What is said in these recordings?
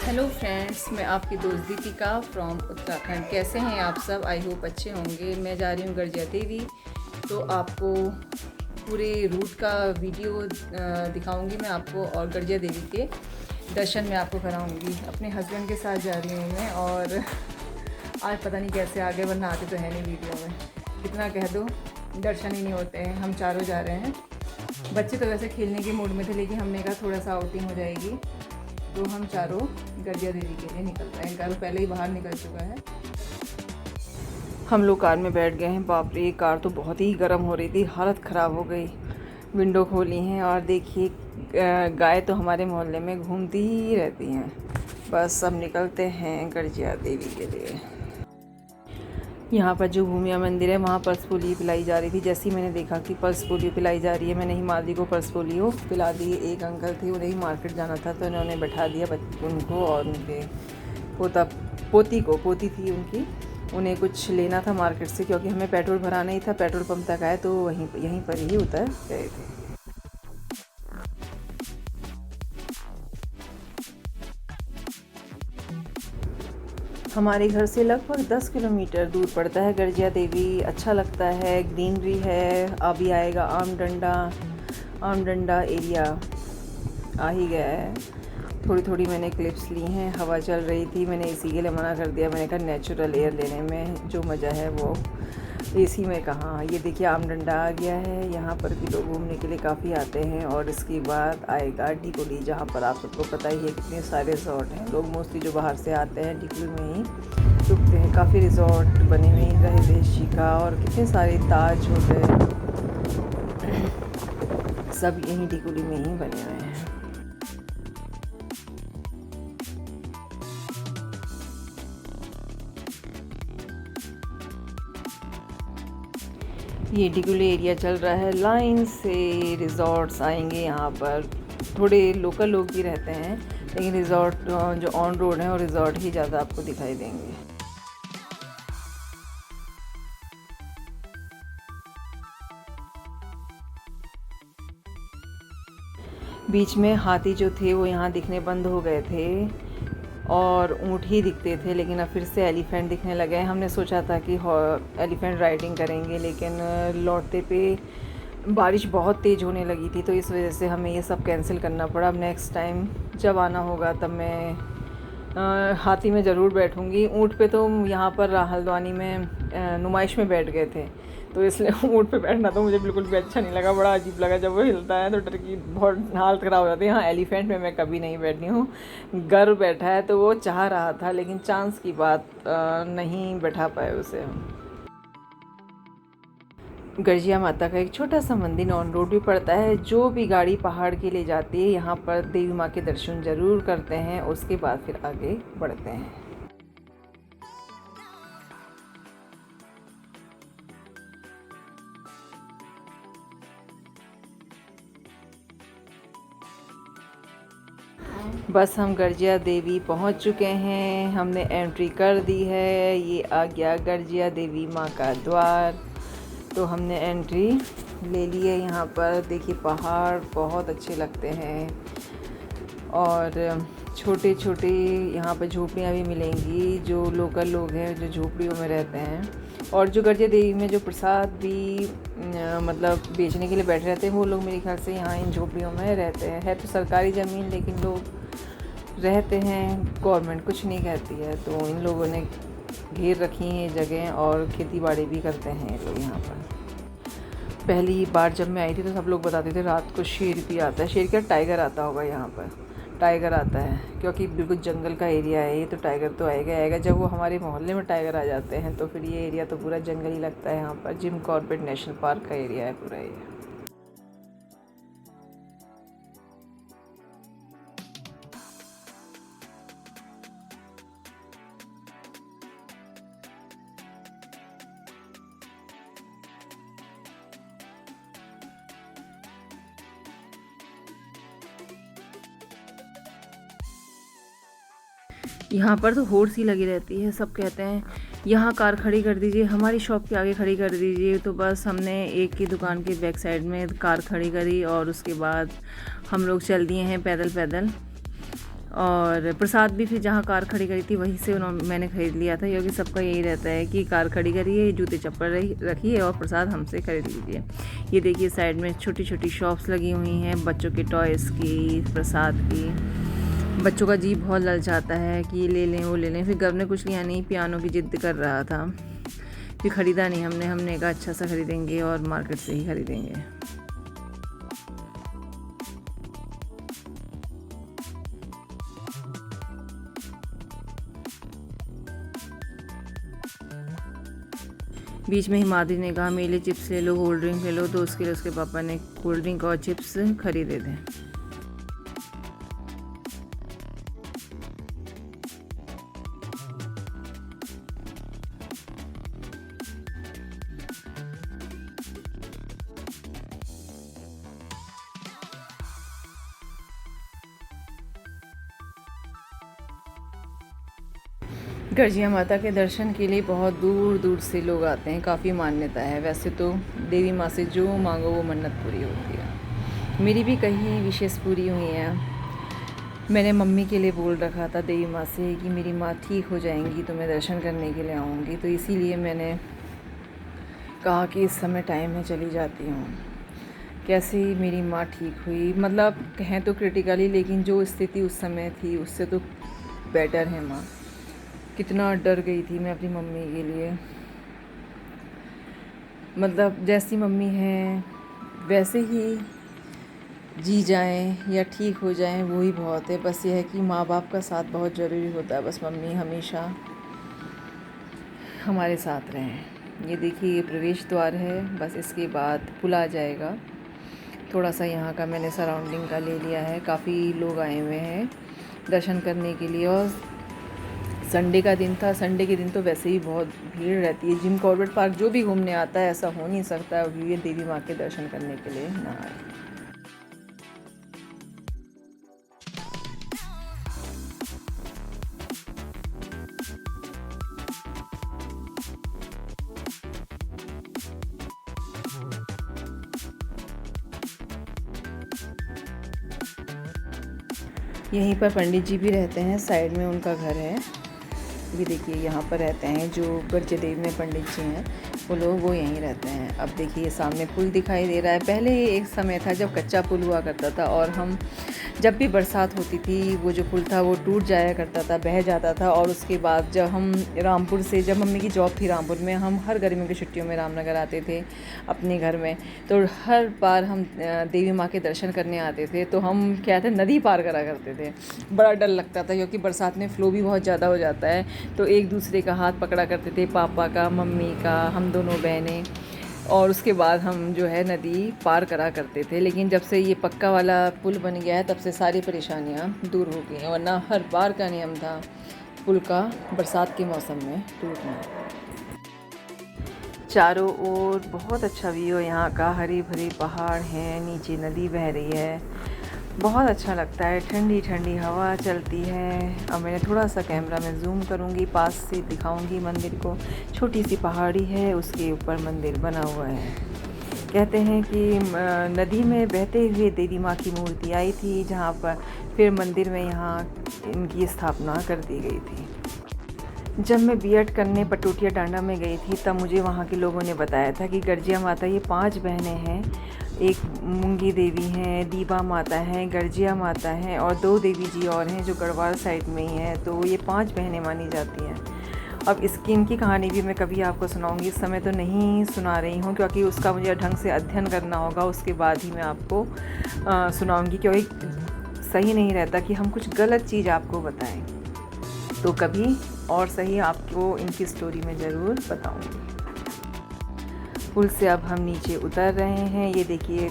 Hello friends, मैं आपकी दोस्त दीपिका फ्रॉम उत्तराखंड। कैसे हैं आप सब? आई होप अच्छे होंगे। मैं जा रही हूँ गर्जिया देवी, तो आपको पूरे रूट का वीडियो दिखाऊंगी मैं आपको, और गर्जिया देवी के दर्शन मैं आपको कराऊंगी। अपने हस्बैंड के साथ जा रही हूँ मैं, और आज पता नहीं कैसे आगे, वरना आते तो है नहीं वीडियो में। कितना कह दो, दर्शन ही नहीं होते हैं। हम चारों जा रहे हैं। बच्चे तो वैसे खेलने के मूड में थे, लेकिन हमने कहा थोड़ा सा आउटिंग हो जाएगी, तो हम चारों गर्जिया देवी के लिए निकल रहे हैं। कार पहले ही बाहर निकल चुका है। हम लोग कार में बैठ गए हैं। बाप रे, कार तो बहुत ही गर्म हो रही थी, हालत ख़राब हो गई। विंडो खोली हैं और देखिए गाय तो हमारे मोहल्ले में घूमती ही रहती हैं। बस अब निकलते हैं गर्जिया देवी के लिए। यहाँ पर जो भूमिया मंदिर है, वहाँ पल्स पोलियो पिलाई जा रही थी। जैसे ही मैंने देखा कि पल्स पोलियो पिलाई जा रही है, मैंने हिमाद्री को पल्स पोलियो पिला दी। एक अंकल थे, उन्हें ही मार्केट जाना था, तो उन्होंने बैठा दिया उनको और उनके पोती थी उनकी। उन्हें कुछ लेना था मार्केट से, क्योंकि हमें पेट्रोल भराना ही था। पेट्रोल पंप तक आए तो यहीं पर ही उतर गए थे। हमारे घर से लगभग 10 किलोमीटर दूर पड़ता है गर्जिया देवी। अच्छा लगता है, ग्रीनरी है। अभी आएगा आम डंडा एरिया आ ही गया है। थोड़ी थोड़ी मैंने क्लिप्स ली हैं। हवा चल रही थी, मैंने एसी के लिए मना कर दिया। मैंने कहा नेचुरल एयर लेने में जो मज़ा है वो एसी में कहाँ। ये देखिए आम डंडा आ गया है। यहाँ पर भी लोग घूमने के लिए काफ़ी आते हैं। और इसके बाद आएगा डिकोली, जहाँ पर आप सबको पता ही है कितने सारे रिजॉर्ट हैं। लोग मोस्टली जो बाहर से आते हैं डिकोली में ही रुकते हैं। काफ़ी रिजॉर्ट बने हुए हैं, रहीदेश जी का, और कितने सारे ताज होटल सब यहीं डिकोली में ही बने हुए हैं। ये डिकोली एरिया चल रहा है। लाइन से रिजॉर्ट्स आएंगे यहाँ पर। थोड़े लोकल लोग भी रहते हैं, लेकिन रिजॉर्ट जो ऑन रोड है वो रिजॉर्ट ही ज़्यादा आपको दिखाई देंगे। बीच में हाथी जो थे वो यहाँ दिखने बंद हो गए थे, और ऊँट ही दिखते थे, लेकिन अब फिर से एलिफेंट दिखने लगे हैं। हमने सोचा था कि एलिफेंट राइडिंग करेंगे, लेकिन लौटते पे बारिश बहुत तेज़ होने लगी थी, तो इस वजह से हमें ये सब कैंसिल करना पड़ा। अब नेक्स्ट टाइम जब आना होगा तब मैं हाथी में ज़रूर बैठूंगी। ऊँट पे तो यहाँ पर हल्द्वानी में नुमाइश में बैठ गए थे, तो इसलिए ऊँट पे बैठना तो मुझे बिल्कुल भी अच्छा नहीं लगा। बड़ा अजीब लगा, जब वो हिलता है तो डर की बहुत हालत ख़राब हो जाती है। हाँ, एलिफेंट में मैं कभी नहीं बैठी हूँ। गर्व बैठा है तो वो चाह रहा था, लेकिन चांस की बात नहीं बैठा पाए उसे हम। गर्जिया माता का एक छोटा सा मंदिर ऑन रोड भी पड़ता है। जो भी गाड़ी पहाड़ के लिए जाती है, यहाँ पर देवी माँ के दर्शन ज़रूर करते हैं, उसके बाद फिर आगे बढ़ते हैं। बस हम गर्जिया देवी पहुँच चुके हैं। हमने एंट्री कर दी है। ये आ गया गर्जिया देवी माँ का द्वार। तो हमने एंट्री ले ली है। यहाँ पर देखिए पहाड़ बहुत अच्छे लगते हैं, और छोटे छोटे यहाँ पर झोपड़ियाँ भी मिलेंगी। जो लोकल लोग हैं जो झोपड़ियों में रहते हैं, और जो गर्जिया देवी में जो प्रसाद भी मतलब बेचने के लिए बैठे रहते हैं, वो लोग मेरे ख्याल से यहाँ इन झोपड़ियों में रहते हैं। है तो सरकारी ज़मीन, लेकिन लोग रहते हैं, गवर्नमेंट कुछ नहीं कहती है। तो इन लोगों ने घेर रखी हैं जगह, और खेती बाड़ी भी करते हैं लोग यहाँ पर। पहली बार जब मैं आई थी तो सब लोग बताते थे रात को शेर भी आता है। शेर क्या, टाइगर आता होगा यहाँ पर। टाइगर आता है, क्योंकि बिल्कुल जंगल का एरिया है ये, तो टाइगर तो आएगा। जब वो हमारे मोहल्ले में टाइगर आ जाते हैं तो फिर ये एरिया तो पूरा जंगल ही लगता है। यहाँ पर जिम कॉर्बेट नेशनल पार्क का एरिया है पूरा ये। यहाँ पर तो होड़ सी लगी रहती है। सब कहते हैं यहाँ कार खड़ी कर दीजिए, हमारी शॉप के आगे खड़ी कर दीजिए। तो बस हमने एक की दुकान के बैक साइड में कार खड़ी करी और उसके बाद हम लोग चल दिए हैं पैदल पैदल। और प्रसाद भी फिर जहाँ कार खड़ी करी थी वहीं से मैंने ख़रीद लिया था, क्योंकि सबका यही रहता है कि कार खड़ी करिए, जूते चप्पल रखिए और प्रसाद हमसे खरीद लीजिए। ये देखिए साइड में छोटी छोटी शॉप्स लगी हुई हैं बच्चों के टॉयज़ की, प्रसाद की। बच्चों का जी बहुत ललचाता है कि ये ले लें वो ले लें। फिर घर ने कुछ लिया नहीं, पियानो की ज़िद कर रहा था, फिर ख़रीदा नहीं हमने कहा अच्छा सा ख़रीदेंगे और मार्केट से ही ख़रीदेंगे। बीच में ही माधुरी ने कहा मेरे लिए चिप्स ले लो, कोल्ड ड्रिंक ले लो, तो उसके लिए उसके पापा ने कोल्ड ड्रिंक और चिप्स खरीदे थे। गर्जिया माता के दर्शन के लिए बहुत दूर दूर से लोग आते हैं, काफ़ी मान्यता है। वैसे तो देवी माँ से जो मांगो वो मन्नत पूरी होती है। मेरी भी कई विशेष पूरी हुई हैं। मैंने मम्मी के लिए बोल रखा था देवी माँ से कि मेरी माँ ठीक हो जाएंगी तो मैं दर्शन करने के लिए आऊँगी, तो इसीलिए मैंने कहा कि इस समय टाइम में चली जाती हूँ। कैसे मेरी माँ ठीक हुई, मतलब कहें तो क्रिटिकली, लेकिन जो स्थिति उस समय थी उससे तो बेटर है माँ। कितना डर गई थी मैं अपनी मम्मी के लिए। मतलब जैसी मम्मी हैं वैसे ही जी जाएं या ठीक हो जाएं वो ही बहुत है। बस ये है कि माँ बाप का साथ बहुत ज़रूरी होता है। बस मम्मी हमेशा हमारे साथ रहें। ये देखिए ये प्रवेश द्वार है, बस इसके बाद पुल आ जाएगा। थोड़ा सा यहाँ का मैंने सराउंडिंग का ले लिया है। काफ़ी लोग आए हुए हैं दर्शन करने के लिए और संडे का दिन था। संडे के दिन तो वैसे ही बहुत भीड़ रहती है। जिम कॉर्बेट पार्क जो भी घूमने आता है ऐसा हो नहीं सकता है ये देवी माँ के दर्शन करने के लिए ना आए। यहीं पर पंडित जी भी रहते हैं, साइड में उनका घर है। ये देखिए यहाँ पर रहते हैं जो गर्जिया देवी में पंडित जी हैं वो लोग, वो यहीं रहते हैं। अब देखिए सामने पुल दिखाई दे रहा है। पहले एक समय था जब कच्चा पुल हुआ करता था और हम जब भी बरसात होती थी वो जो पुल था वो टूट जाया करता था, बह जाता था। और उसके बाद जब हम रामपुर से, जब मम्मी की जॉब थी रामपुर में, हम हर गर्मियों की छुट्टियों में रामनगर आते थे अपने घर में, तो हर बार हम देवी माँ के दर्शन करने आते थे तो हम क्या थे नदी पार करा करते थे। बड़ा डर लगता था क्योंकि बरसात में फ़्लो भी बहुत ज़्यादा हो जाता है, तो एक दूसरे का हाथ पकड़ा करते थे, पापा का, मम्मी का, हम दोनों बहनें, और उसके बाद हम जो है नदी पार करा करते थे। लेकिन जब से ये पक्का वाला पुल बन गया है तब से सारी परेशानियां दूर हो गई हैं, वरना हर बार का नियम था पुल का बरसात के मौसम में टूटना। चारों ओर बहुत अच्छा व्यू है यहाँ का, हरी भरी पहाड़ हैं, नीचे नदी बह रही है, बहुत अच्छा लगता है। ठंडी ठंडी हवा चलती है। अब मैंने थोड़ा सा कैमरा में जूम करूँगी, पास से दिखाऊँगी मंदिर को। छोटी सी पहाड़ी है, उसके ऊपर मंदिर बना हुआ है। कहते हैं कि नदी में बहते हुए देवी माँ की मूर्ति आई थी, जहाँ पर फिर मंदिर में यहाँ इनकी स्थापना कर दी गई थी। जब मैं बीएड करने पटोटिया डांडा में गई थी तब मुझे वहाँ के लोगों ने बताया था कि गर्जिया माता ये 5 बहनें हैं। एक मूंगी देवी हैं, दीबा माता हैं, गर्जिया माता हैं और 2 देवी जी और हैं जो गढ़वाल साइड में ही हैं। तो ये 5 बहनें मानी जाती हैं। अब इनकी कहानी भी मैं कभी आपको सुनाऊंगी, इस समय तो नहीं सुना रही हूँ क्योंकि उसका मुझे ढंग से अध्ययन करना होगा, उसके बाद ही मैं आपको सुनाऊंगी, क्योंकि सही नहीं रहता कि हम कुछ गलत चीज़ आपको बताएं। तो कभी और सही आपको इनकी स्टोरी में ज़रूर बताऊंगी। पुल से अब हम नीचे उतर रहे हैं। ये देखिए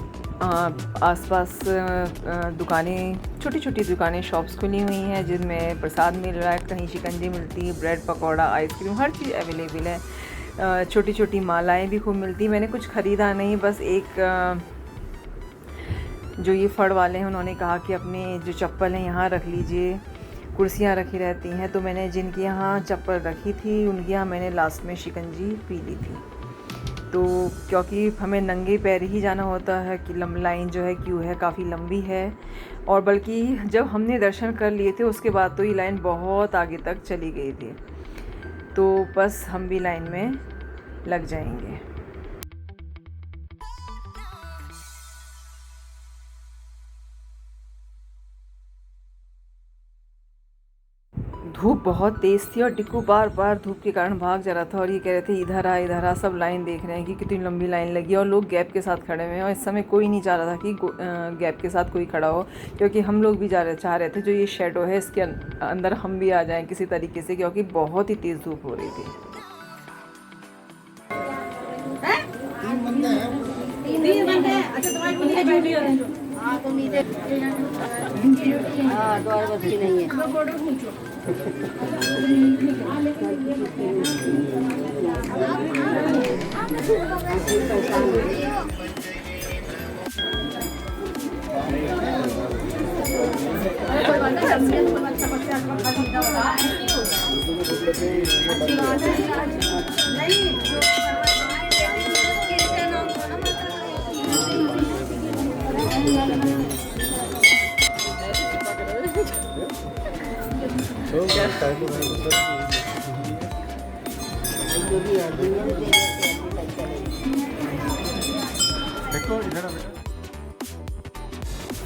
आसपास दुकानें, छोटी छोटी दुकानें, शॉप्स खुली हुई हैं जिनमें प्रसाद मिल रहा है, कहीं शिकंजी मिलती है, ब्रेड पकौड़ा, आइसक्रीम, हर चीज़ अवेलेबल है। छोटी छोटी मालाएं भी खूब मिलती। मैंने कुछ ख़रीदा नहीं, बस एक जो ये फड़ वाले हैं उन्होंने कहा कि अपने जो चप्पल हैं यहाँ रख लीजिए, कुर्सियाँ रखी रहती हैं। तो मैंने जिनकी यहाँ चप्पल रखी थी उनकी यहाँ मैंने लास्ट में शिकंजी पी ली थी। तो क्योंकि हमें नंगे पैर ही जाना होता है कि लाइन जो है क्यू है काफ़ी लंबी है, और बल्कि जब हमने दर्शन कर लिए थे उसके बाद तो ये लाइन बहुत आगे तक चली गई थी। तो बस हम भी लाइन में लग जाएंगे। धूप बहुत तेज़ थी और टिक्कू बार बार धूप के कारण भाग जा रहा था और ये कह रहे थे इधर आ, सब लाइन देख रहे हैं कि कितनी लंबी लाइन लगी है और लोग गैप के साथ खड़े हुए हैं। और इस समय कोई नहीं चाह रहा था कि गैप के साथ कोई खड़ा हो, क्योंकि हम लोग भी चाह रहे थे जो ये शेडो है इसके अंदर हम भी आ जाएं किसी तरीके से, क्योंकि बहुत ही तेज़ धूप हो रही थी।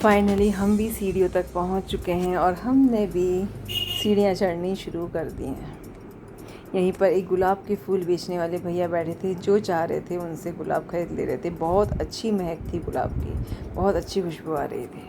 फाइनली हम भी सीढ़ियों तक पहुंच चुके हैं और हमने भी सीढ़ियां चढ़नी शुरू कर दी हैं। यहीं पर एक गुलाब के फूल बेचने वाले भैया बैठे थे, जो चाह रहे थे उनसे गुलाब खरीद ले रहे थे। बहुत अच्छी महक थी गुलाब की, बहुत अच्छी खुशबू आ रही थी।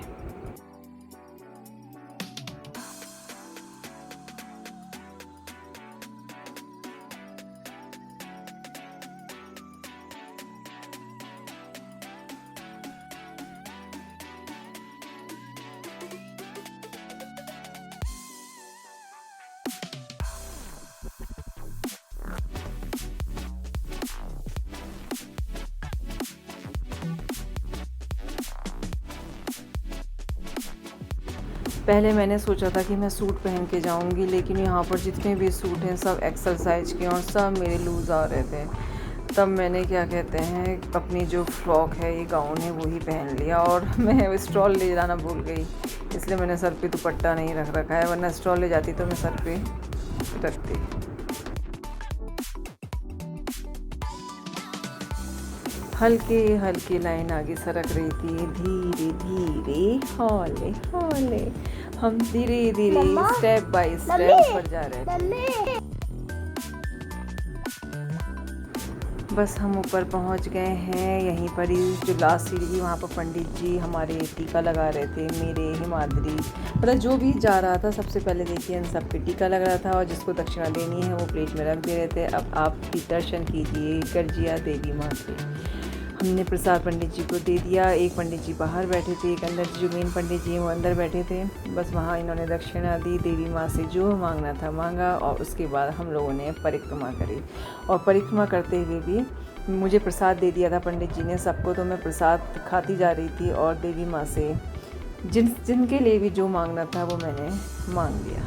पहले मैंने सोचा था कि मैं सूट पहन के जाऊंगी, लेकिन यहाँ पर जितने भी सूट हैं सब एक्सल साइज के और सब मेरे लूज़ आ रहे थे। तब मैंने क्या कहते हैं अपनी जो फ्रॉक है, ये गाउन है, वो ही पहन लिया। और मैं स्टॉल ले जाना भूल गई, इसलिए मैंने सर पे दुपट्टा नहीं रख रखा है, वरना स्टॉल ले जाती तो मैं सर पे रखती। हल्के हल्के लाइन आगे सरक रही थी, धीरे धीरे हौले हौले हम धीरे धीरे स्टेप बाय स्टेप ऊपर जा रहे थे। बस हम ऊपर पहुंच गए हैं। यहीं पर ही जो लास्ट सीढ़ी थी वहाँ पर पंडित जी हमारे टीका लगा रहे थे, मेरे, हिमाद्री, मतलब जो भी जा रहा था सबसे पहले देखिए इन सब पे टीका लग रहा था, और जिसको दक्षिणा देनी है वो प्लेट में रख दे रहे थे। अब आप भी दर्शन कीजिए गर्जिया देवी माँ के। हमने प्रसाद पंडित जी को दे दिया। एक पंडित जी बाहर बैठे थे, एक अंदर जो मेन पंडित जी हैं वो अंदर बैठे थे। बस वहाँ इन्होंने दक्षिणा दी, देवी माँ से जो मांगना था मांगा, और उसके बाद हम लोगों ने परिक्रमा करी। और परिक्रमा करते हुए भी मुझे प्रसाद दे दिया था पंडित जी ने सबको, तो मैं प्रसाद खाती जा रही थी और देवी माँ से जिनके लिए भी जो मांगना था वो मैंने मांग लिया।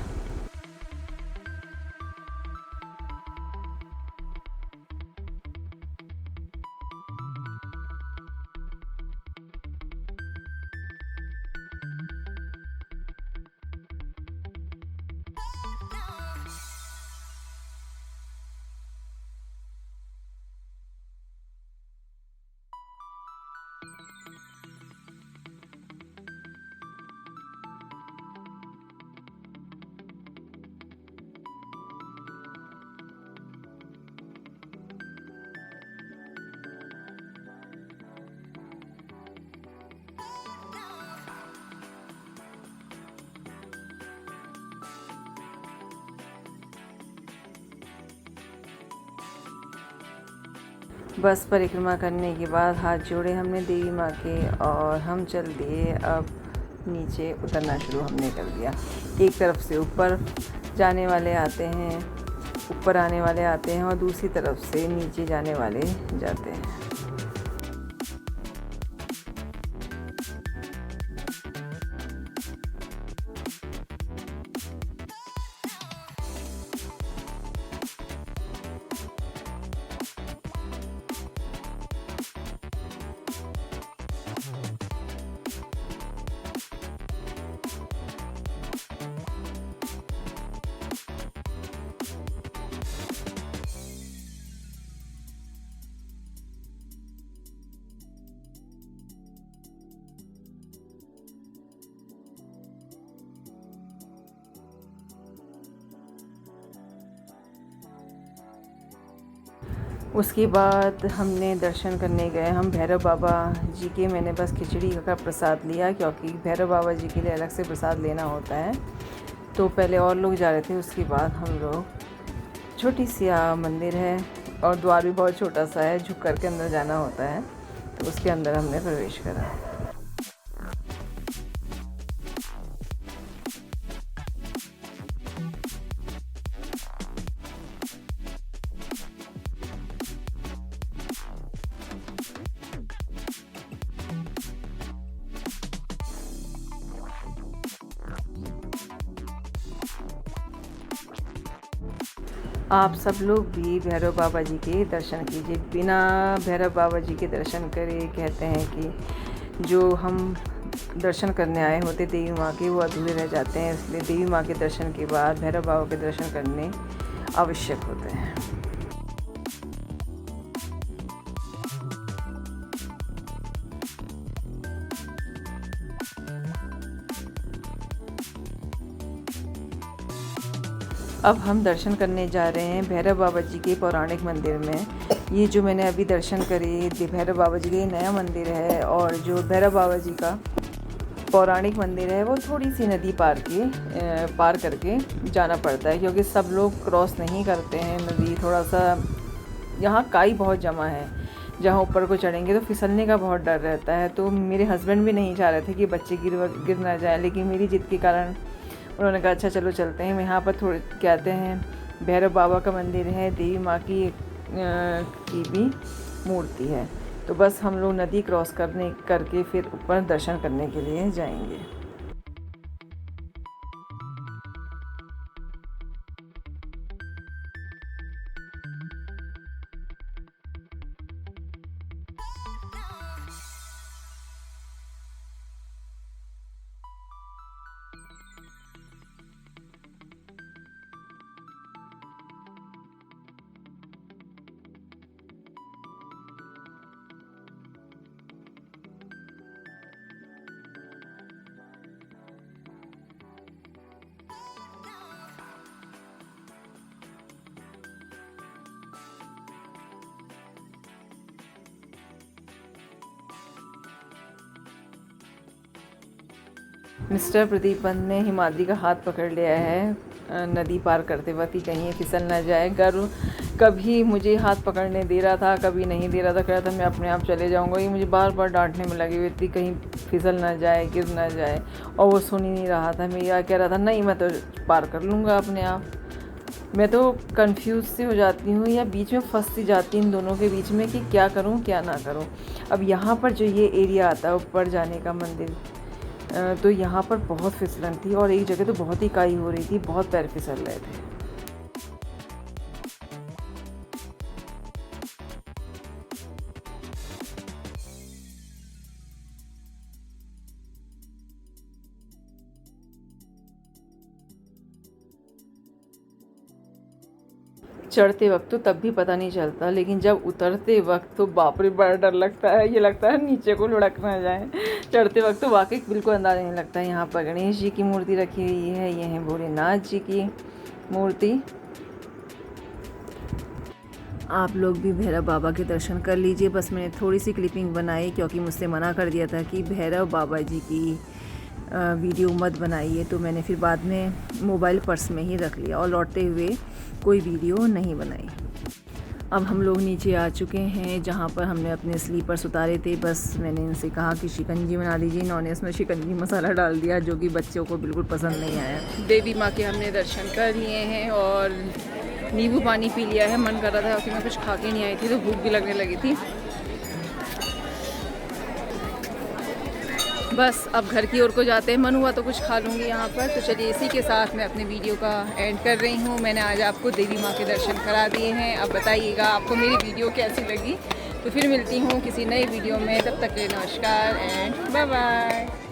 बस परिक्रमा करने के बाद हाथ जोड़े हमने देवी माँ के और हम चल दिए। अब नीचे उतरना शुरू हमने कर दिया। एक तरफ से ऊपर जाने वाले आते हैं, ऊपर आने वाले आते हैं, और दूसरी तरफ से नीचे जाने वाले जाते हैं। उसके बाद हमने दर्शन करने गए हम भैरव बाबा जी के। मैंने बस खिचड़ी का प्रसाद लिया क्योंकि भैरव बाबा जी के लिए अलग से प्रसाद लेना होता है। तो पहले और लोग जा रहे थे, उसके बाद हम लोग, छोटी सी मंदिर है और द्वार भी बहुत छोटा सा है, झुक कर के अंदर जाना होता है, तो उसके अंदर हमने प्रवेश करा। आप सब लोग भी भैरव बाबा जी के दर्शन कीजिए। बिना भैरव बाबा जी के दर्शन करे, कहते हैं कि जो हम दर्शन करने आए होते देवी माँ के, वो अधूरे रह जाते हैं। इसलिए देवी माँ के दर्शन के बाद भैरव बाबा के दर्शन करने आवश्यक होते हैं। अब हम दर्शन करने जा रहे हैं भैरव बाबा जी के पौराणिक मंदिर में। ये जो मैंने अभी दर्शन करे भैरव बाबा जी का, ये नया मंदिर है। और जो भैरव बाबा जी का पौराणिक मंदिर है वो थोड़ी सी नदी पार करके जाना पड़ता है, क्योंकि सब लोग क्रॉस नहीं करते हैं नदी। थोड़ा सा यहाँ काई बहुत जमा है, जहाँ ऊपर को चढ़ेंगे तो फिसलने का बहुत डर रहता है। तो मेरे हस्बैंड भी नहीं चाह रहे थे कि बच्चे गिर ना जाए, लेकिन मेरी जिद के कारण उन्होंने कहा अच्छा चलो चलते हैं। यहाँ पर थोड़े कहते हैं भैरव बाबा का मंदिर है, देवी माँ की भी मूर्ति है। तो बस हम लोग नदी क्रॉस करके फिर ऊपर दर्शन करने के लिए जाएंगे। मिस्टर प्रदीप पंत ने हिमाद्री का हाथ पकड़ लिया है नदी पार करते वक्त, ही कहीं फिसल ना जाए। कभी मुझे हाथ पकड़ने दे रहा था, कभी नहीं दे रहा था, कह रहा था मैं अपने आप चले जाऊंगा। ये मुझे बार बार डांटने में लगी हुई थी कहीं फिसल ना जाए, गिर ना जाए, और वो सुन ही नहीं रहा था। मैं यह कह रहा था नहीं मैं तो पार कर लूँगा अपने आप। मैं तो कंफ्यूज सी हो जाती हूँ या बीच में फंसती जाती इन दोनों के बीच में कि क्या करूँ क्या ना करूँ। अब यहाँ पर जो ये एरिया आता है ऊपर जाने का मंदिर, तो यहाँ पर बहुत फिसलन थी और एक जगह तो बहुत ही काई हो रही थी, बहुत पैर फिसल रहे थे। चढ़ते वक्त तो तब भी पता नहीं चलता, लेकिन जब उतरते वक्त तो बाप रे बड़ा डर लगता है। ये लगता है नीचे को लुढ़क ना जाए। चढ़ते वक्त तो वाकई बिल्कुल अंदाज़ा नहीं लगता है। यहाँ पर गणेश जी की मूर्ति रखी हुई है, ये है भोलेनाथ जी की मूर्ति। आप लोग भी भैरव बाबा के दर्शन कर लीजिए। बस मैंने थोड़ी सी क्लिपिंग बनाई क्योंकि मुझसे मना कर दिया था कि भैरव बाबा जी की वीडियो मत बनाइए, तो मैंने फिर बाद में मोबाइल पर्स में ही रख लिया और लौटते हुए कोई वीडियो नहीं बनाई। अब हम लोग नीचे आ चुके हैं जहाँ पर हमने अपने स्लीपर्स उतारे थे। बस मैंने इनसे कहा कि शिकंजी बना दीजिए। इन्होंने इसमें शिकंजी मसाला डाल दिया जो कि बच्चों को बिल्कुल पसंद नहीं आया। देवी माँ के हमने दर्शन कर लिए हैं और नींबू पानी पी लिया है। मन कर रहा था क्योंकि मैं कुछ खा के नहीं आई थी तो भूख भी लगने लगी थी। बस अब घर की ओर को जाते हैं। मन हुआ तो कुछ खा लूँगी यहाँ पर। तो चलिए इसी के साथ मैं अपने वीडियो का एंड कर रही हूँ। मैंने आज आपको देवी माँ के दर्शन करा दिए हैं। अब बताइएगा आपको मेरी वीडियो कैसी लगी। तो फिर मिलती हूँ किसी नई वीडियो में। तब तक के लिए नमस्कार एंड बाय बाय।